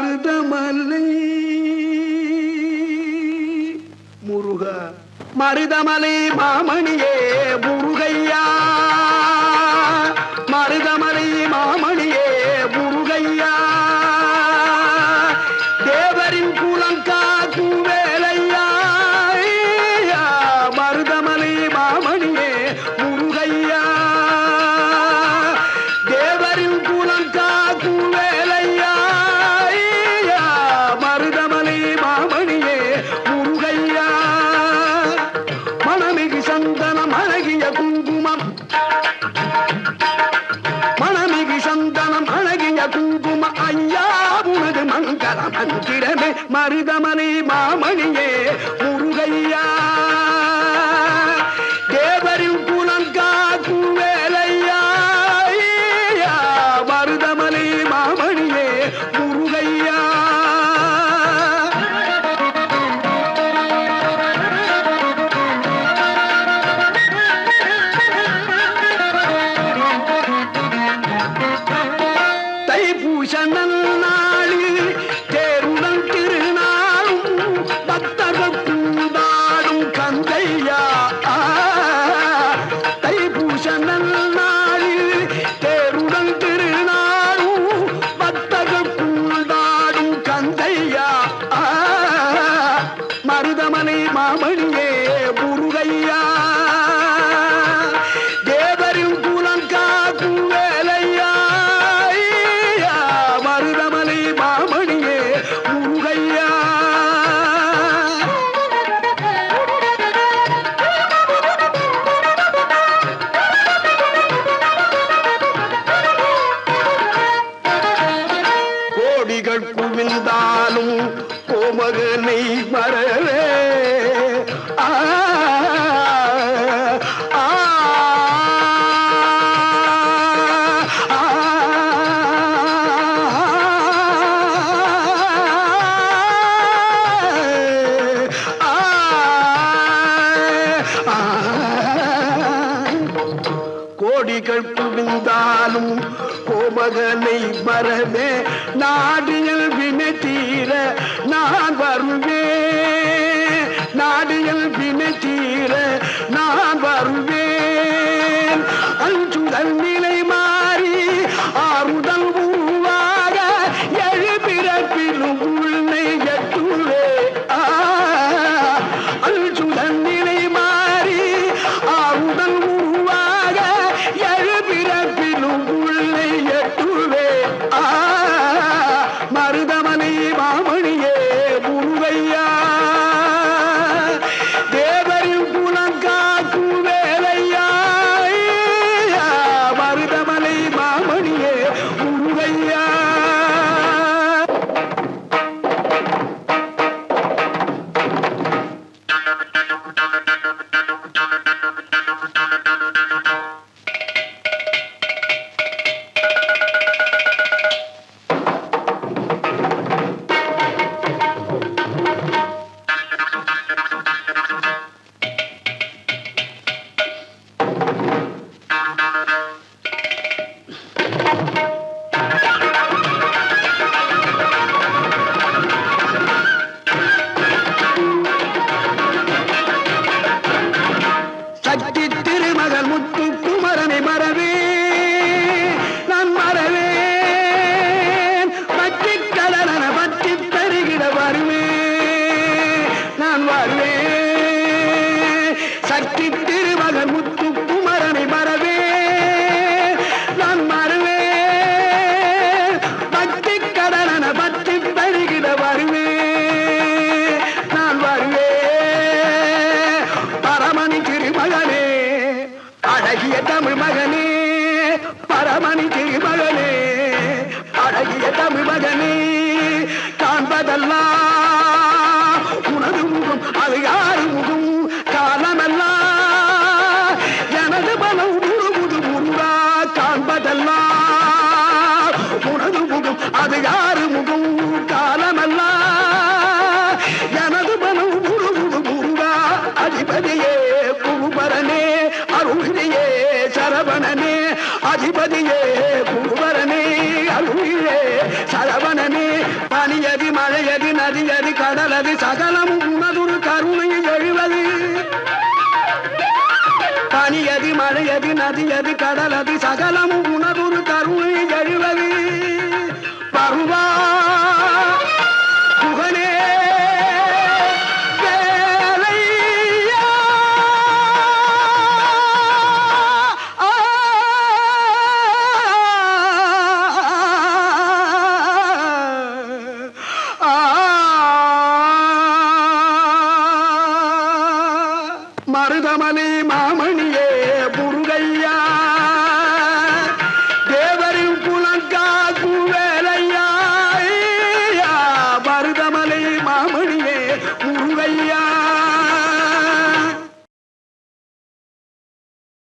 மருதமலை முருகா மருதமலை மாமணியே முருகையா மருதமலை மாமணியே முருகையா தேவரின் குலம் காக்கும் வேலையா மருதமலை மாமணியே முருகையா தேவரின் குலம் காக்கும் வேலையா மருதமலை மாமணியே முருகையா மணமிகு சந்தனம் அழகிய குங்குமம் மணமிகு சந்தனம் அழகிய குங்கும ஐயா உனது மங்கள மந்திரமே மருதமலை மாமணியே முருகையா தேவரின் குலம் காக்கும் வேலையா மருதமலை மாமணியே முருகையா தைப்பூச நன்னாளில் தேருடன் திருநாளும் பக்தர்கள் கூடாடும் கந்தையா தைப்பூச நன்னாளில் தேருடன் திருநாளும் பக்தர்கள் கூடாடும் கந்தையா மருதமலை மாமணியே முருகையா தேவரின் குலம் காக்கும் வேலையா மருதமலை மாமணியே முருகையா கோடிகள் குவிந்தாலும் கோமகனை மறவே ஆ ஆ கோடிகள் குவிந்தாலும் கோமகனை மறவே நாடியல் வினை தீர நான் வருவேன் நாடியல் வினை தீர நான் வருவேன் அஞ்சுதல் நிலை மாறி ஆறுதல் உருவாக எழுபிறப்பிலும் உன்னை எட்டுவே அஞ்சுதல் நிலை மாறி ஆறுதல் உருவாக எழுபிறப்பிலும் உன்னை எட்டுவே மருதமலை மாமணியே முருகையா தேவரின் குலம் காக்கும் வேலையா மருதமலை மாமணியே முருகையா சக்தி திருமகள் முத்து குமரனை மறவே நான் மறவேன் பற்றி கடலன பற்றி தருகிற வருவேன் நான் வருவேன் சக்தி திருமகள் முத்து குமரனை மறவே நான் மறவேன் பற்றி கடலன பற்றி தருகிற வருவேன் நான் வருவேன் பரமணி திருமகனே அழகிய தமிழ் மகனே பரமணி திருமகனே அழகிய தமிழ் மகனே காண்பதெல்லாம் உனது முகம் அது யாரு முகம் காலமெல்லாம் எனது மனம் முழுமுது முருகா காண்பதெல்லாம் உனது முகம் அது யாரு முகம் காலமெல்லாம் எனது மனம் முழுமுது முருகா அதிபதியே குருபரனே அருளியே சரவணனே அதிபதியே குருபரனே அருளியே சரவணனே பணிய கடலது சகலமும் உனதுரு கருணை எழுவது பனியது மழையது நதியது கடலது சகலமும் உனதுரு கருணை எழுவது பருவா புகனே மருதமலை மாமணியே முருகையா